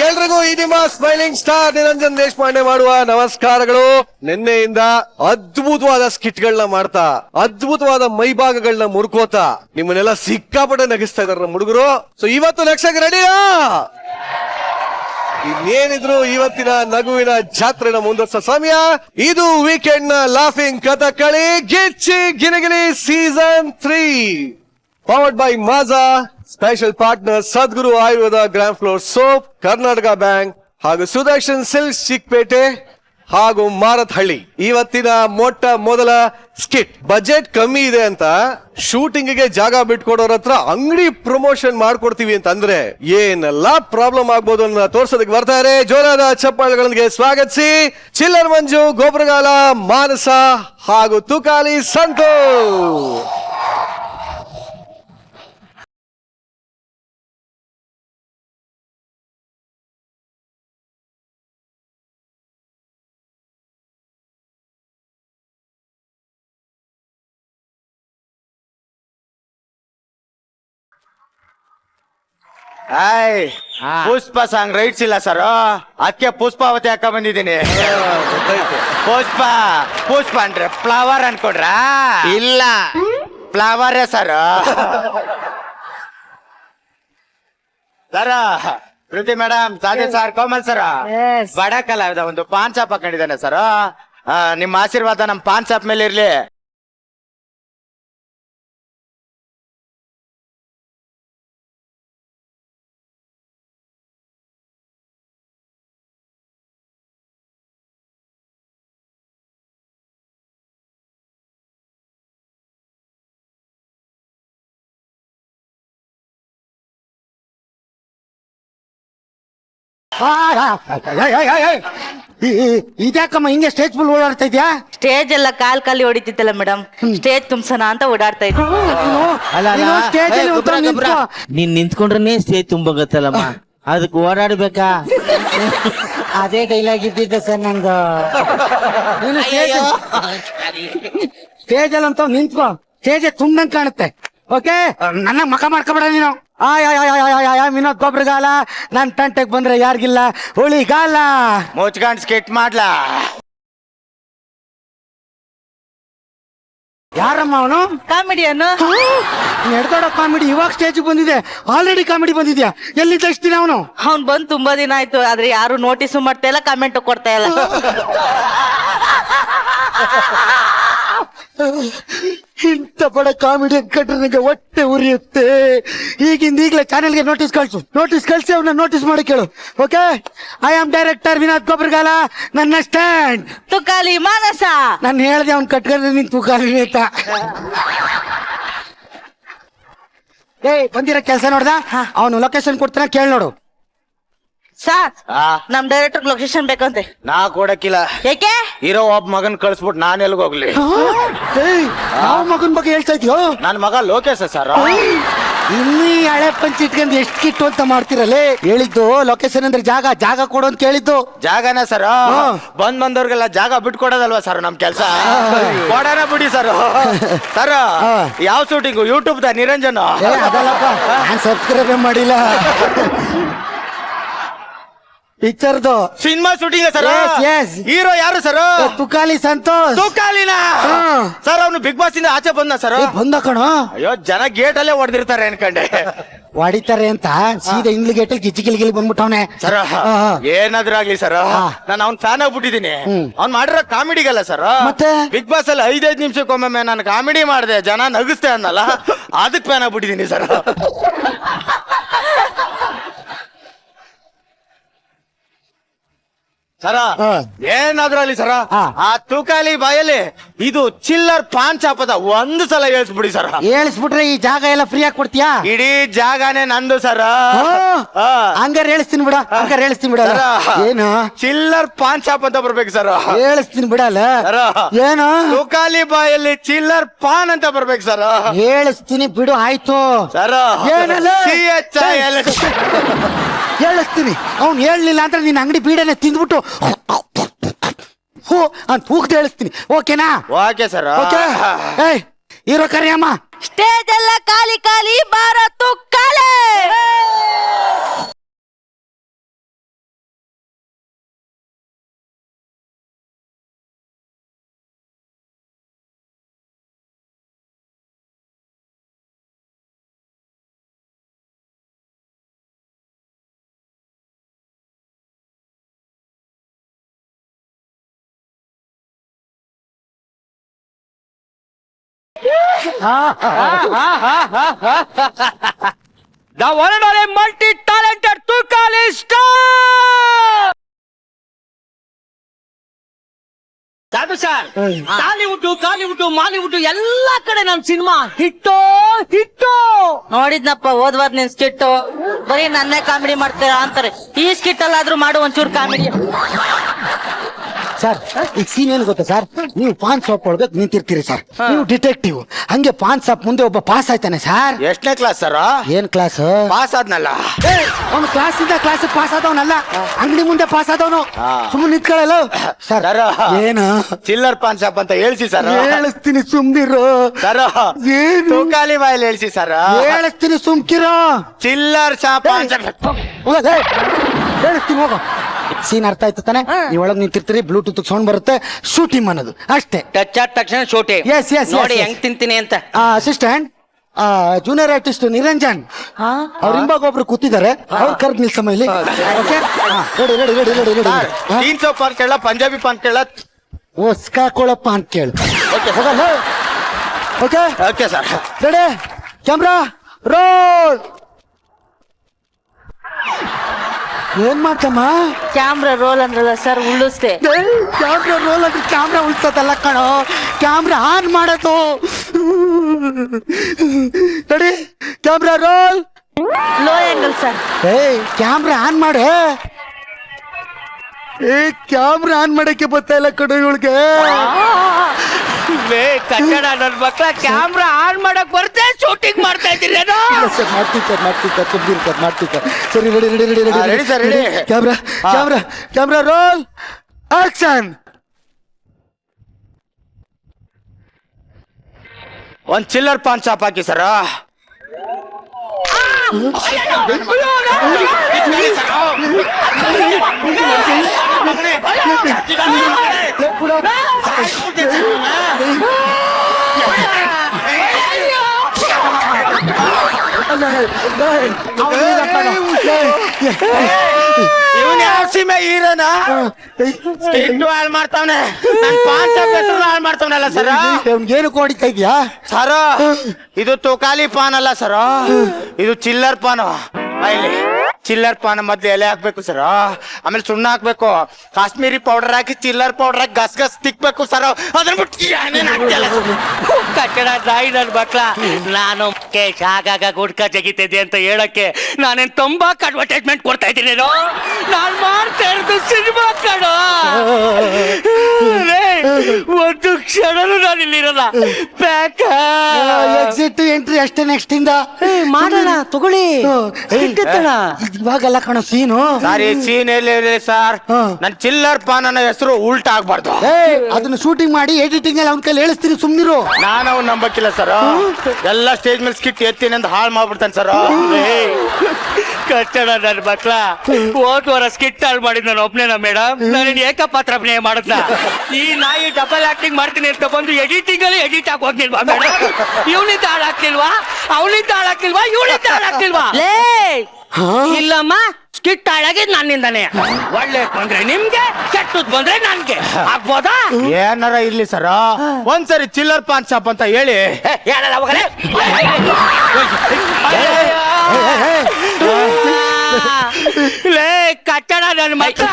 ಎಲ್ರಿಗೂ ಈ ನಿಮ್ಮ ಸ್ಮೈಲಿಂಗ್ ಸ್ಟಾರ್ ನಿರಂಜನ್ ದೇಶಪಾಂಡೆ ಮಾಡುವ ನಮಸ್ಕಾರಗಳು. ನಿನ್ನೆಯಿಂದ ಅದ್ಭುತವಾದ ಸ್ಕಿಟ್ ಗಳನ್ನ ಮಾಡ್ತಾ ಅದ್ಭುತವಾದ ಮೈಭಾಗಗಳನ್ನ ಮುರ್ಕೋತಾ ನಿಮ್ಮನ್ನೆಲ್ಲ ಸಿಕ್ಕಾಪಟ್ಟೆ ನಗಿಸ್ತಾ ಇದಾರೆ ನಮ್ಮ ಹುಡುಗರು. ಸೊ ಇವತ್ತು ನಗ್ಸಕ್ಕೆ ರೆಡಿಯಾ? ಇನ್ನೇನಿದ್ರು ಇವತ್ತಿನ ನಗುವಿನ ಜಾತ್ರೆನ ಮುಂದುವರಿಸೋ ಸಮಯ. ಇದು ವೀಕೆಂಡ್ ನ laughing Kathakali Gicchi Ginagili season 3 powered by Maja. Special partner Sadguru Ayurveda grand floor soap, Karnataka bank ಹಾಗೂ ಸುದರ್ಶನ್ ಸಿಲ್ಕ್ಸ್ ಚಿಕ್ಕಪೇಟೆ ಹಾಗೂ ಮಾರತ್ಹಳ್ಳಿ. ಇವತ್ತಿನ ಮೊಟ್ಟ ಮೊದಲ ಸ್ಕಿಟ್. ಬಜೆಟ್ ಕಮ್ಮಿ ಇದೆ ಅಂತ ಶೂಟಿಂಗ್ ಗೆ ಜಾಗ ಬಿಟ್ಕೊಡೋರ ಹತ್ರ ಅಂಗಡಿ ಪ್ರಮೋಷನ್ ಮಾಡ್ಕೊಡ್ತೀವಿ ಅಂತ ಅಂದ್ರೆ ಏನೆಲ್ಲ ಪ್ರಾಬ್ಲಮ್ ಆಗ್ಬೋದು ಅನ್ನೋ ತೋರ್ಸೋದಕ್ಕೆ ಬರ್ತಾರೆ. ಜೋರಾದ ಚಪ್ಪಾಳೆಗಳೊಂದಿಗೆ ಸ್ವಾಗತಿಸಿ ಚಿಲ್ಲರ್ ಮಂಜು, ಗೊಬ್ಬರಗಾಲ ಮಾನಸ ಹಾಗೂ ತುಕಾಲಿ ಸಂತು. ಪುಷ್ಪ ಸಾಂಗ್ ರೈಟ್ಸ್ ಇಲ್ಲ ಸರ್, ಅದಕ್ಕೆ ಪುಷ್ಪಾವತಿ ಹಾಕ ಬಂದಿದ್ದೀನಿ. ಪುಷ್ಪ ಪುಷ್ಪ ಅಂದ್ರೆ ಫ್ಲವರ್ ಅನ್ಕೊಂಡ್ರ? ಇಲ್ಲ, ಫ್ಲವರೇ ಸರ್. ಸರ್ ಕೃತಿ ಮೇಡಮ್, ಸಾಧಿ ಸರ್, ಕೋಮಲ್ ಸರ್, ಬಡ ಕಲಾವಿದ ಒಂದು ಪಾನ್ ಶಾಪ್ ಹಾಕೊಂಡಿದ್ದಾನೆ ಸರ್. ನಿಮ್ಮ ಆಶೀರ್ವಾದ ನಮ್ ಪಾನ್ ಶಾಪ್ ಮೇಲೆ ಇರ್ಲಿ. ಇದ್ಯಾಕಮ್ಮ ಹಿಂಗೆ ಸ್ಟೇಜ್ ಫುಲ್ ಓಡಾಡ್ತಾ ಇದ್ಯಾ? ಸ್ಟೇಜ್ ಎಲ್ಲ ಕಾಲಿ ಹೊಡಿತಿತ್ತಲ್ಲ ಮೇಡಮ್, ಸ್ಟೇಜ್ ತುಂಬಿಸೋಣ ಅಂತ ಓಡಾಡ್ತಾ ಇದ್ವಿ. ನೀನ್ ನಿಂತ್ಕೊಂಡ್ರೆ ಸ್ಟೇಜ್ ತುಂಬೋಗತ್ತಲ್ಲಮ್ಮ, ಅದಕ್ಕೆ ಓಡಾಡ್ಬೇಕಾ? ಅದೇ ಡೈಲಾಗ್ ಇದ್ದಿದ್ದೆ ಸರ್ ನಂದು. ಸ್ಟೇಜ್ ಅಲ್ಲಿ ಅಂತ ನಿಂತ್ಕೋ, ಸ್ಟೇಜ್ ತುಂಬ್ದಂಗ್ ಕಾಣುತ್ತೆ. ಓಕೆ, ನನ್ನ ಮಕ ಮಾಡ್ಕೊಬೇಡ ನೀನು. ವಿನೋದ್ ಗೊಬ್ಬರಗಾಲ, ನನ್ ತಂಟೆಗ್ ಬಂದ್ರೆ ಯಾರಿಗಿಲ್ಲ ಹುಳಿಗಾಲ. ಮುಚ್ಕೊಂಡ್ ಸ್ಕಿಟ್ ಮಾಡ್ಲಾ? ಯಾರಮ್ಮ ಅವನು? ಕಾಮಿಡಿಯನ್ನು ನೆಡ್ದಾಡೋ ಕಾಮಿಡಿ ಇವಾಗ ಸ್ಟೇಜ್ ಬಂದಿದೆ, ಆಲ್ರೆಡಿ ಕಾಮಿಡಿ ಬಂದಿದ್ಯಾ? ಎಲ್ಲಿದ್ದ ಇಷ್ಟ ದಿನ ಅವನು? ಅವ್ನ್ ಬಂದ್ ತುಂಬಾ ದಿನ ಆಯ್ತು, ಆದ್ರೆ ಯಾರು ನೋಟಿಸು ಮಾಡ್ತಾ ಇಲ್ಲ, ಕಮೆಂಟ್ ಕೊಡ್ತಾ ಇಲ್ಲ. ಇಂಥ ಬಡ ಕಾಮಿಡಿ ಕಂಡ್ರೆ ನನಗೆ ಹೊಟ್ಟೆ ಉರಿಯುತ್ತೆ. ಈಗಲೇ ಚಾನೆಲ್ಗೆ ನೋಟಿಸ್ ಕಳ್ಸಿ ಅವ್ನ ನೋಟಿಸ್ ಮಾಡಿ ಕೇಳು. Okay, I am director Vinod Gobbaragala, ನನ್ನ ಸ್ಟ್ಯಾಂಡ್ ತುಕಾಲಿ ಮಾನಸ. ನಾನು ಹೇಳ್ದೆ ಅವ್ನ್ ಕಟ್ಕೊಂಡ್ರೆ ನಿನ್ ತುಕಾಲಿ ಅಂತ. ಬಂದಿರೋ ಕೆಲಸ ನೋಡ್ದ? ಅವನು ಲೊಕೇಶನ್ ಕೊಡ್ತಾನ, ಕೇಳಿ ನೋಡು. ಸಾರ್, ನಮ್ ಡೈರೆಕ್ಟರ್ ಲೊಕೇಶನ್ ಬೇಕಂತೆ. ನಾ ಕೊಡಕ್ಕಿಲ್ಲ. ಯಾಕೆ? ಇರೋ ಒಬ್ಬ ಮಗನ್ ಕಳ್ಸ್ಬಿಟ್ಟು ನಾನ್ ಎಲ್ಗ ಹೋಗ್ಲಿ? ಯಾವ ಮಗನ್ ಬಗ್ಗೆ ಹೇಳ್ತಾ ಇದೀಯೋ? ನನ್ ಮಗ ಲೋಕೇಶ ಸರ್. ಇನ್ನೀ ಹಳೆ ಪಂಚ್ ಇಟ್ಕೊಂಡು ಎಷ್ಟು ಕಿಟ್ಟು ಅಂತ ಮಾಡ್ತಿರಲ್ಲೇ? ಹೇಳಿದ್ದು ಲೊಕೇಶನ್ ಅಂದ್ರೆ ಜಾಗ ಕೊಡು ಅಂತ ಕೇಳಿದ್ದು. ಜಾಗನ ಸರ್, ಬಂದವ್ರಿಗೆಲ್ಲ ಜಾಗ ಬಿಟ್ಕೊಡೋದಲ್ವಾ ಸರ್ ನಮ್ ಕೆಲ್ಸ? ಕೊಡೋಣ ಬಿಡಿ ಸರ್. ಸರ್, ಯಾವ ಶೂಟಿಂಗು? ಯೂಟ್ಯೂಬ್ ದ ನಿರಂಜನ್? ಅದಲ್ಲಪ್ಪ, ನಾನ್ ಸಬ್ಸ್ಕ್ರೈಬ್ ಮಾಡಿಲ್ಲ. ಪಿಕ್ಚರ್ದು ಸಿನಿಮಾ ಶೂಟಿಂಗ್ ಸರ್. ಹೀರೋ ಯಾರು ಸರ್? ತುಕಾಲಿ ಸಂತೋಷ್. ತುಕಾಲಿನ ಸರ್? ಅವನು ಬಿಗ್ ಬಾಸ್ ಇಂದ ಆಚೆ ಬಂದ ಸರ್. ಬಂದ ಕಣೋ. ಅಯ್ಯೋ, ಜನ ಗೇಟ್ ಅಲ್ಲೇ ಹೊಡೆದಿರ್ತಾರೆ ಅನ್ಕಂಡೆ. ಹೊಡಿತಾರೆ ಅಂತ ಸೀದಾ ಇಂಗ್ಲಿ ಗೇಟ್ ಅಲ್ಲಿ ಗಿಚ್ಚಿ ಬಂದ್ಬಿಟ್ಟವನೆ ಸರ್. ಏನಾದ್ರೂ ಆಗ್ಲಿ ಸರ್, ನಾನು ಅವ್ನ್ ಫ್ಯಾನ್ ಆಗ್ಬಿಟ್ಟಿದೀನಿ. ಅವ್ನ್ ಮಾಡಿರೋ ಕಾಮಿಡಿಗಲ್ಲ ಸರ್. ಮತ್ತೆ ಬಿಗ್ ಬಾಸ್ ಅಲ್ಲಿ 5-5 ನಿಮಿಷಕ್ಕೊಮ್ಮೆ ನಾನು ಕಾಮಿಡಿ ಮಾಡಿದೆ, ಜನ ನಗಿಸ್ತೆ ಅನ್ನಲ್ಲ, ಅದಕ್ಕೆ ಫ್ಯಾನ್ ಆಗ್ಬಿಟ್ಟಿದೀನಿ ಸರ್. ಸರ, ಏನಾದ್ರೂ ಅಲ್ಲಿ ಸರ, ಆ ತುಕಾಲಿ ಬಾಯಲ್ಲಿ ಇದು ಚಿಲ್ಲರ್ ಪಾನ್ ಚಾಪದ ಒಂದು ಸಲ ಹೇಳ್ಸ್ಬಿಡಿ ಸರ್. ಹೇಳಿಸ್ಬಿಟ್ರೆ ಈ ಜಾಗ ಎಲ್ಲ ಫ್ರೀ ಆಗಿ ಕೊಡ್ತೀಯಾ? ಇಡೀ ಜಾಗನೇ ನಂದು ಸರ್. ಹಂಗಾರೆ ಹೇಳಿಸ್ತೀನಿ ಬಿಡ, ಏನು ಚಿಲ್ಲರ್ ಪಾನ್ ಚಾಪ್ ಅಂತ ಬರ್ಬೇಕು ಸರ್. ಹೇಳಿಸ್ತೀನಿ ಬಿಡಲ್ಲ. ಏನು ತುಕಾಲಿ ಬಾಯಲ್ಲಿ ಚಿಲ್ಲರ್ ಪಾನ್ ಅಂತ ಬರ್ಬೇಕು ಸರ್. ಹೇಳಿಸ್ತೀನಿ ಬಿಡು, ಆಯ್ತು ಸರ್. ಹೇಳಿಸ್ತೀನಿ. ಅವ್ನು ಹೇಳಲಿಲ್ಲ ಅಂದ್ರೆ ನಿನ್ನ ಅಂಗಡಿ ಬೀಡನೆ ತಿಂದ್ಬಿಟ್ಟು ಹೋ ಅಂತ ಹೋಗ್ತಾ ಹೇಳಿಸ್ತೀನಿ. ಓಕೆನಾ? Okay sir. Okay. Hero Kariyamma. Stage ಎಲ್ಲ ಖಾಲಿ ಬಾರ Tukali. The one and only multi-talented Tukali star! ಸಾಧು ಸರ್, ಕಾಲಿವುಡ್ ಮಾಲಿವುಡ್ ಎಲ್ಲಾ ಕಡೆ ನಮ್ ಸಿನಿಮಾ ಹಿಟ್ಟು. ನೋಡಿದ್ನಪ್ಪ ಹೋದ್ವಾರ ನಿನ್ ಸ್ಕಿಟ್ ಬರೀ ನನ್ನೇ ಕಾಮಿಡಿ ಮಾಡ್ತೀರಾ ಅಂತಾರೆ. ಈ ಸ್ಕಿಟ್ ಅಲ್ಲಾದ್ರೂ ಮಾಡು ಒಂಚೂರು ಕಾಮಿಡಿ. ಸರ್ ಈಗ ಸೀನ್ ಏನ್ ಗೊತ್ತಾ ಸರ್, ನೀವು ಪಾನ್ ಶಾಪ್ ಒಳಗೆ ನಿಂತಿರ್ತೀರಿ ಸರ್, ನೀವು ಡಿಟೆಕ್ಟಿವ್, ಹಂಗೆ ಪಾನ್ ಶಾಪ್ ಮುಂದೆ ಒಬ್ಬ ಪಾಸ್ ಆಯ್ತಾನೆ ಸರ್. ಎಷ್ಟನೇ ಕ್ಲಾಸ್ ಸರ್? ಏನ್ ಕ್ಲಾಸ್? ಪಾಸ್ ಆದ್ನಲ್ಲ. ಅವ್ನು ಕ್ಲಾಸಿಂದ ಕ್ಲಾಸ್ ಪಾಸ್ ಆದವನಲ್ಲ, ಅಂಗಡಿ ಮುಂದೆ ಪಾಸ್ ಆದವನು. ಸುಮ್ಮನೆ ನಿಂತ್ಕೊಳ್ಳಲ್ಲ ಸರ್. ಏನು ಚಿಲ್ಲರ್ ಪಾನ್ ಶಾಪ್ ಅಂತ ಹೇಳ್ಸಿ ಸರ್. ಹೇಳಿಸ್ತೀನಿ ಸುಮ್ನಿರು ಸರ್ ಏನು ತೂಕಾಲಿ ಬಾಯಲ್ಲಿ ಹೇಳ್ಸಿ ಸರ್. ಹೇಳಿಸ್ತೀನಿ ಸುಮ್ಕಿರೋ. ಚಿಲ್ಲರ್ ಶಾಪ್ ಪಾನ್ ಶಾಪ್. ಹೋಗಲೇ ಹೇಳಿಸ್ತೀನಿ ಹೋಗೋ. ಸೀನ್ ಅರ್ಥ ಆಯ್ತು ತಾನೆ? ನೀವು ಒಳಗೆ ನಿಂತಿರ್ತೀರಿ, ಬ್ಲೂಟೂತ್ ಸೌಂಡ್ ಬರುತ್ತೆ, ಶೂಟಿಂಗ್ ಅನ್ನೋದು ಅಷ್ಟೇ. ಟಚ್ ಆದ ತಕ್ಷಣ ಶೂಟಿ. ಎಸ್ ಎಸ್ ನೋಡಿ ಹೆಂಗ್ ತಿಂತೀನಿ ಅಂತ. ಅಸಿಸ್ಟೆಂಟ್ ಜೂನಿಯರ್ ಆರ್ಟಿಸ್ಟ್ ನಿರಂಜನ್ ಅವ್ರ ಹಿಂಬಾಗ ಒಬ್ರು ಕೂತಿದ್ದಾರೆ, ಅವ್ರು ಕರ್ದ್ ನಿಲ್ಸಮ್ಮ ಇಲ್ಲಿ. Ready ready ready ready ready. ತೀನ್ ಸौ ಪಾನ್ ಕೇಳ, ಪಂಜಾಬಿ ಪಾನ್ ಕೇಳ, ಒಸ್ಕಾಕೊಳಪ್ಪ ಅಂತ ಕೇಳು. ಹೋಗಲ್ಲ. Okay okay sir. Ready, camera roll. ಏನ್ ಮಾಡ್ತಮ್ಮ? ಕ್ಯಾಮ್ರಾ ರೋಲ್ ಅಂದ್ರಲ್ಲ ಸರ್, ಉಳಿಸ್ದೆ. ಕ್ಯಾಮ್ರಾ ರೋಲ್ ಅಂದ್ರೆ ಕ್ಯಾಮ್ರಾ ಉಳ್ಸತ್ತಲ್ಲ ಕಣೋ, ಕ್ಯಾಮ್ರಾ ಆನ್ ಮಾಡೋದು. Ready, camera roll. Low angle sir. Camera on ಮಾಡೆ. ಕ್ಯಾಮ್ರಾ ಆನ್ ಮಾಡಕ್ಕೆ ಬರ್ತಾ ಇಲ್ಲ ಕಣೋ ಇವಳಿಗೆ. ಕನ್ನಡ ನನ್ ಮಕ್ಳ ಕ್ಯಾಮ್ರಾ ಆನ್ ಮಾಡಕ್ ಬರ್ತೆ, ಶೂಟಿಂಗ್ ಮಾಡ್ತಾ ಇದ್ದೀರೇನೋ? ಮಾಡ್ತೀವಿ ಸರಿ. Ready ready ready ready ready sir, ready. Camera camera camera roll action. ಒಂದ್ ಚಿಲ್ಲರ್ ಪಾನ್ ಶಾಪ್ ಹಾಕಿ ಸರ್. ಇವನ್ ಯಾವ ಸೀಮೆ ಹೀರೋನಾ? ಇಟ್ಟು ಹಾಳು ಮಾಡ್ತಾವನೆ, ನನ್ ಪಾನ್ ಶಾಪ್ ಹೆಸರು ಹಾಳು ಮಾಡ್ತಾವನಲ್ಲ ಸರ್. ಏನು ಕೊಡಿತಾ ಇದೆಯಾ ಸರ? ಇದು ತೂಕಾಲಿ ಪಾನ್ ಅಲ್ಲ ಸರ, ಇದು ಚಿಲ್ಲರ್ ಪಾನ್. ಇಲ್ಲಿ ಚಿಲ್ಲರ್ ಪಾನ್ ಮೊದ್ಲು ಎಲೆ ಹಾಕ್ಬೇಕು ಸರ್, ಆಮೇಲೆ ಸುಣ್ಣ ಹಾಕ್ಬೇಕು, ಕಾಶ್ಮೀರಿ ಪೌಡರ್ ಹಾಕಿ ಚಿಲ್ಲರ್ ಪೌಡರ್ ಹಾಕಿ ಗಸ್ ಗಸ್ ತಿಕ್ಬೇಕು ಸರ್. ಅದನ್ನ ಬಿಟ್ಟು ಕಟ್ಟಡ ನಾಯಿ ನನ್ ಮಕ್ಳ, ನಾನು ಆಗಾಗ ಗುಡ್ಕ ಜಗಿತಿದ್ದೆ ಅಂತ ಹೇಳಕ್ಕೆ ನಾನೇನ್ ತಂಬಾಕ್ ಅಡ್ವರ್ಟೈಸ್ಮೆಂಟ್ ಕೊಡ್ತಾ ಇದ್ದೀನಿ. ನಾನ್ ಮಾಡ್ತಾ ಇರೋದು ಸಿನಿಮಾ ಕಣೋ. ಒಂದು ಕ್ಷಣನೂ ನಾನು ಇಲ್ಲಿರಲ್ಲ. ಎಕ್ಸಿಟ್ ಎಂಟ್ರಿ ಅಷ್ಟೇ. ನೆಕ್ಸ್ಟ್ ಇಂದ ಮಾಡೋಣ ತಗೊಳ್ಳಿ. ಇವಾಗಲ್ಲ ಕಣೋ ಸೀನು. ಸರ್ ಈ ಸೀನ್ ಎಲ್ಲಿ ಸರ್? ನನ್ ಚಿಲ್ಲರ್ ಪಾನ್ ಅನ್ನೋ ಹೆಸರು ಉಲ್ಟಾ ಆಗ್ಬಾರ್ದು. ಅದನ್ನ ಶೂಟಿಂಗ್ ಮಾಡಿ ಎಡಿಟಿಂಗ್ ಅಲ್ಲಿ ಅವ್ನ ಕೈಲಿ ಹೇಳಿಸ್ತೀನಿ, ಸುಮ್ನಿರು. ನಾನು ಅವ್ನು ನಂಬಕ್ಕಿಲ್ಲ ಸರ್. ಎಲ್ಲ ಸ್ಟೇಜ್ ಮೇಲೆ ಸ್ಕಿಟ್ ಎತ್ತೀನಿ ಅಂತ ಹಾಳು ಮಾಡ್ಬಿಡ್ತಾನೆ ಸರ್. ಕಟ್ಟಡ ನನ್ ಮಕ್ಳ, ಹೋದ್ ವಾರ ಸ್ಕಿಟ್ ಹಾಳು ಮಾಡಿದ್ ನಾನು ಒಬ್ನೇನ ಮೇಡಮ್? ನಾನು ಏಕಪಾತ್ರ ಅಭಿನಯ ಮಾಡದ್ನ. ಈ ನಾಯಿ ಡಬಲ್ ಆಕ್ಟಿಂಗ್ ಮಾಡ್ತೀನಿ ಅಂತ ಬಂದು ಎಡಿಟಿಂಗ್ ಅಲ್ಲಿ ಎಡಿಟ್ ಆಗಿ ಹೋಗ್ಲಿಲ್ವಾ ಮೇಡಮ್? ಇವನಿಂದ ಹಾಳಾಗ್ತಿಲ್ವಾ, ಅವನಿಂದ ಹಾಳಾಗ್ತಿಲ್ವಾ, ಇವನಿಂದ ಹಾಳಾಗ್ತಿಲ್ವಾ? ಇಲ್ಲಮ್ಮ, ಸ್ಕಿಟ್ ಹಾಳಾಗಿದ್ ನನ್ನಿಂದಾನೆ. ಒಳ್ಳೆ ಬಂದ್ರೆ ನಿಮ್ಗೆ, ಕೆಟ್ಟದ್ ಬಂದ್ರೆ ನನ್ಗೆ. ಆಗ್ಬೋದಾ? ಏನಾರ ಇರ್ಲಿ ಸರ್, ಒಂದ್ಸರಿ ಚಿಲ್ಲರ್ ಪಾನ್ ಶಾಪ್ ಅಂತ ಹೇಳಿ. ಹೇಳಲ್ಲ ಹೋಗಲೇ. ಲೇ ಕಟ್ಟಡ ನನ್ನ ಮಕ್ಕಳ,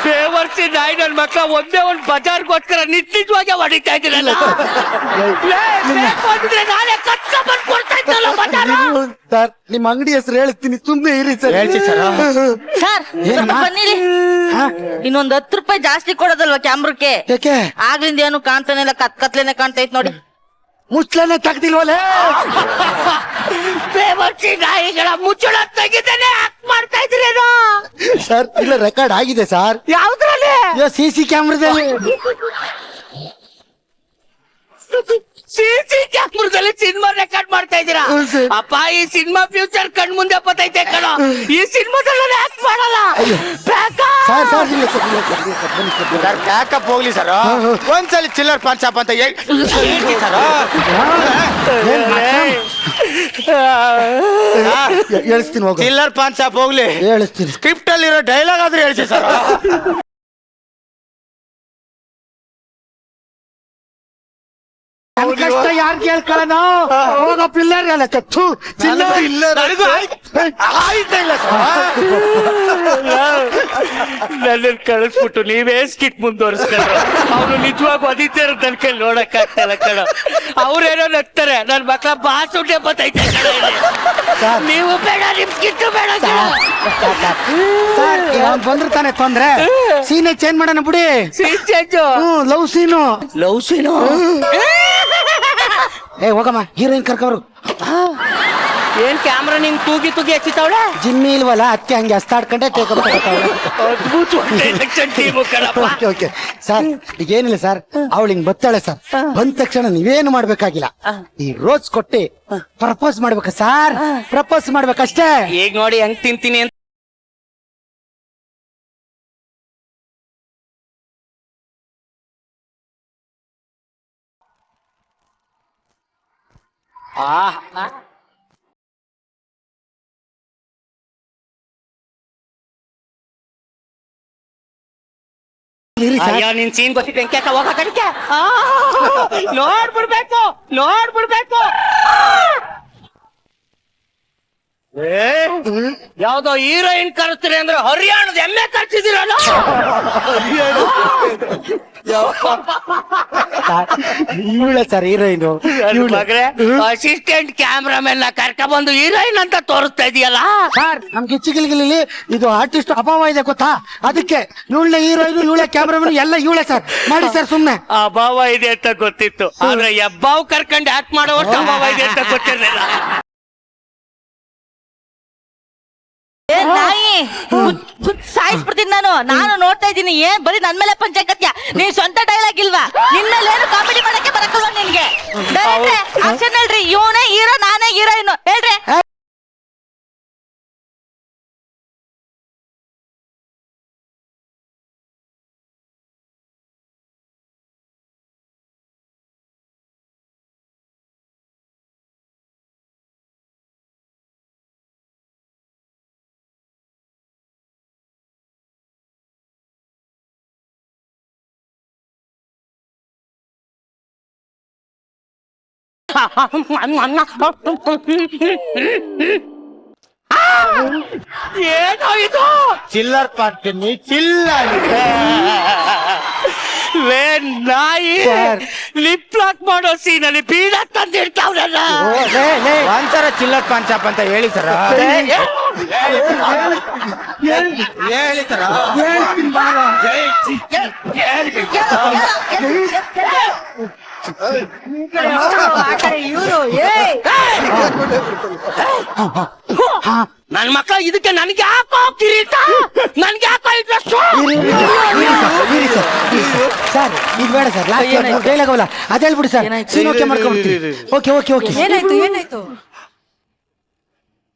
ಬೇವರ್ಸಿ ನಾಯಿ ನನ್ನ ಮಕ್ಕಳ ಒಂದೇ ಒಂದು ಬಜಾರ್ಗೋಸ್ಕರ ನಿಶ್ಚಿತವಾಗಿ ಹೊಡಿತಾ ಇದ್ದೀರಲ್ಲ. ನಾನೇ ಕಟ್ಕೊಂಡ್ಬಂದು ಕೊಡ್ತಾ ಇದ್ದಲ್ಲ ಬಜಾರು. ಸರ್ ನಿಮ್ಮ ಅಂಗಡಿ ಹೆಸರು ಹೇಳ್ತೀನಿ, ಸುಮ್ಮನೆ ಇರಿ ಸರ್. ಹೇಳ್ತಿ ಸರ್. ಸರ್ ಬನ್ನಿರಿ. ಇನ್ನೊಂದ್ 10 ರೂಪಾಯಿ ಜಾಸ್ತಿ ಕೊಡೋದಲ್ವಾ ಕ್ಯಾಮ್ರಕ್ಕೆ? ಯಾಕೆ? ಆಗ್ಲಿಂದ ಏನು ಕಾಣ್ತಾನೆ ಇಲ್ಲ, ಕತ್ಲೇನೆ ಕಾಣ್ತೈತ್ ನೋಡಿ. ಮುಚ್ಚಲನೆ ತೆಗ್ದಿಲ್ವಲ್ಲ? ಬೇವರ್ಸಿ ನಾಯಿಗಳ ಮುಚ್ಚಳ ತೆಗಿತಾನೆ ಮಾಡ್ತಾ ಇದ್ರೇನೋ ಸರ್? ಇಲ್ಲ, ರೆಕಾರ್ಡ್ ಆಗಿದೆ ಸರ್. ಯಾವ್ದ್ರಲ್ಲಿ? CC ಕ್ಯಾಮ್ರಾದಲ್ಲಿ. ಸಿಸಿ ಕ್ಯಾಮ್ರಾದಲ್ಲಿ ಸಿನಿಮಾ ರೆಕಾರ್ಡ್ ಮಾಡ್ತಾ ಇದ್ದೀರಾ? ಅಪ್ಪ, ಈ ಸಿನಿಮಾ ಫ್ಯೂಚರ್ ಕಣ್ ಮುಂದೆ ಬತ್ತೈತೆ ಕಣ. ಈ ಸಿನಿಮಾದಲ್ಲಿ ಆಕ್ಟ್ ಮಾಡಲ್ಲ. ಸರ್ ಸರ್ ಇಲ್ಲ ಸರ್, ಇಲ್ಲ ಸರ್, ಇಲ್ಲ ಸರ್, ಬನ್ನಿ ಸರ್, ಬನ್ನಿ. ಸರ್ ಬ್ಯಾಕಪ್ ಹೋಗ್ಲಿ ಸರ್. ಒಂದ್ಸಲಿ ಚಿಲ್ಲರ್ ಪಾನ್ ಶಾಪ್ ಅಂತ ಹೇಳ್ತಿ ಸರ್. ಹೇಳಿಸ್ತೀನಿ ಹೋಗ. ಚಿಲ್ಲರ್ ಪಾನ್ ಶಾಪ್ ಹೋಗ್ಲಿ, ಹೇಳಿಸ್ತೀನಿ. ಸ್ಕ್ರಿಪ್ಟ್ ಅಲ್ಲಿರೋ ಡೈಲಾಗ್ ಆದ್ರೂ ಹೇಳ್ಸಿ ಸರ್. ನನ್ ಕಷ್ಟ ಯಾರ್ ಕೇಳ್ಕೊಳ್ಳೋಣ ಹೋಗ ಪಿಲ್ಲರ್ ಅಲ್ಲ ಕತ್ತು ಚಿಲ್ಲರ್ ನನಗೂ ಆಯ್ತಾ ಇಲ್ಲ ಸರ್ ನನ್ನ ಕಳಿಸ್ಬಿಟ್ಟು ನೀವೇ ಸ್ಕಿಟ್ ಮುಂದುವರಿಸ್ಕೊಂಡ್ರು ಅವ್ರು ನಿಜವಾಗೂ ಅದಿದ್ದೇ ನನ್ ಕೈ ನೋಡಕ್ ಆಗ್ತಾಯಿಲ್ಲ ಕಣ ಅವ್ರೇನೋ ನಗ್ತಾರೆ ನನ್ ಮಕ್ಳ ಬಾಸುಂಡೆ ಬತ್ತೈತೆ ಕಣ ಇಲ್ಲಿ. ನೀವು ಬೇಡ ನಿಮ್ ಸ್ಕಿಟ್ ಬೇಡ ಕಣ. ಸರ್ ಅವ್ನ್ ಬಂದ್ರೆ ತಾನೆ ತೊಂದ್ರೆ ಸೀನೆ ಚೇಂಜ್ ಮಾಡೋಣ ಬಿಡಿ scene change love scene love scene ಏ ಹೋಗಮ್ಮ ಹೀರೋಯಿನ್ ಕರ್ಕವ್ರು ಏನ್ ಕ್ಯಾಮ್ರಾ ನಿಂಗ್ ತೂಗಿ ತೂಗಿ ಹಚ್ಚಿತಾವಳೆ ಜಿಮ್ಮಿ ಇಲ್ವಲ್ಲ ಅದಕ್ಕೆ ಹಂಗೆ ಹಸ್ತಾಡ್ಕೊಂಡೆ ಟೇಕಪ್ ಓಕೆ ಓಕೆ ಸರ್ ಈಗ ಏನಿಲ್ಲ ಸರ್ ಅವಳು ಹಿಂಗ್ ಬತ್ತಾಳೆ ಸರ್ ಬಂದ ತಕ್ಷಣ ನೀವೇನು ಮಾಡ್ಬೇಕಾಗಿಲ್ಲ ಈ ರೋಸ್ ಕೊಟ್ಟಿ ಪ್ರಪೋಸ್ ಮಾಡ್ಬೇಕ ಸರ್ ಪ್ರಪೋಸ್ ಮಾಡ್ಬೇಕಷ್ಟೇ ಈಗ ನೋಡಿ ಹೆಂಗ್ ತಿಂತೀನಿ ಅಂತ ಇರಿ ಸರ್. ಅಯ್ಯೋ ನಿನ್ ಸೀನ್ ಗೊತ್ತಿದ್ದೆ ಹೆಂಗೆ ಹೋಗ ಕಡಿಕೆ ನೋಡ್ಬಿಡ್ಬೇಕು ಯಾವ್ದೋ ಹೀರೋಯಿನ್ ಕರೆಸ್ತೀರಿ ಅಂದ್ರೆ ಹರಿಯಾಣದ ಎಮ್ಮೆ ಕರ್ಸಿದಿರಲ್ಲ ಇವಳೆ ಸರ್ ಹೀರೋಯಿನ್ ಅಸಿಸ್ಟೆಂಟ್ ಕ್ಯಾಮ್ರಾಮನ್ ಕರ್ಕ ಬಂದು ಹೀರೋಯಿನ್ ಅಂತ ತೋರಿಸ್ತಾ ಇದೆಯಲ್ಲ ಸರ್ ನಮ್ ಗಿಚ್ಚಿಗಿಲಿಗಿಲಿ ಇದು ಆರ್ಟಿಸ್ಟ್ ಅಭಾವ ಇದೆ ಗೊತ್ತಾ ಅದಕ್ಕೆ ಇವಳೆ ಹೀರೋಯಿನ್ ಇವಳೆ ಕ್ಯಾಮ್ರಾಮನ್ ಎಲ್ಲ ಇವಳೆ ಸರ್ ಮಾಡಿ ಸರ್ ಸುಮ್ನೆ ಅಭಾವ ಇದೆ ಅಂತ ಗೊತ್ತಿತ್ತು ಆದ್ರೆ ಎಬ್ಬಾವ್ ಕರ್ಕೊಂಡು ಆಕ್ಟ್ ಮಾಡೋವಷ್ಟು ಅಭಾವ ಇದೆ ಅಂತ ಗೊತ್ತಿರ್ಲಿಲ್ಲ ನಾಯಿ ಸಾಯಿಸ್ಬಿಡ್ತೀನಿ ನಾನು ನೋಡ್ತಾ ಇದ್ದೀನಿ ಏನ್ ಬರೀ ನನ್ ಮೇಲೆ ಪಂಚಾಕತ್ಯ ನೀನ್ ಸ್ವಂತ ಡೈಲಾಗ್ ಇಲ್ವಾ ನಿನ್ಮೇಲೇನು ಕಾಮಿಡಿ ಮಾಡಕ್ಕೆ ಬರಕಲ್ವಾ ನಿನ್ಗೆ ಆಕ್ಷನ್ ಹೇಳ್ರಿ ಇವನೇ ಹೀರೋ ನಾನೇ ಹೀರೋಯಿನ್ ಹೇಳ್ರಿ ಏನೋ ಇದು ಚಿಲ್ಲರ್ ಪಾರ್ಟಿನಿ ಚಿಲ್ಲರ್ ಲೇ ನಾಯಿ ಲಿಪ್ ಲಾಕ್ ಮಾಡೋ ಸೀನಲ್ಲಿ ಬೀಡ ತಂದಿರ್ತಾವ್ರಲ್ಲ ಒಂಥರ ಚಿಲ್ಲರ್ ಪಾಂಚಾಪ್ ಅಂತ ಹೇಳಿ ಸರ ಹೇಳಿ ಸರ ನನ್ ಮಕ್ಳ ಇದಕ್ಕೆ ನನ್ಗೆ ಯಾಕೋ ಕಿರೀಟ ನನ್ಗೆ ಯಾಕೋ ಇಂಟ್ರೆಸ್ಟ್ ಸರ್ ಇದು ಬೇಡ ಸರ್ ಲಾಸ್ಟ್ ಡೈಲಾಗ್ ಅವಲ್ಲ ಅದ್ ಹೇಳ್ಬಿಡಿ ಸರ್ ಸೀನ್ ಓಕೆ ಮಾಡ್ಕೊಂಡ್ಬಿಡ್ತೀವಿ ಓಕೆ ಓಕೆ ಓಕೆ ಏನಾಯ್ತು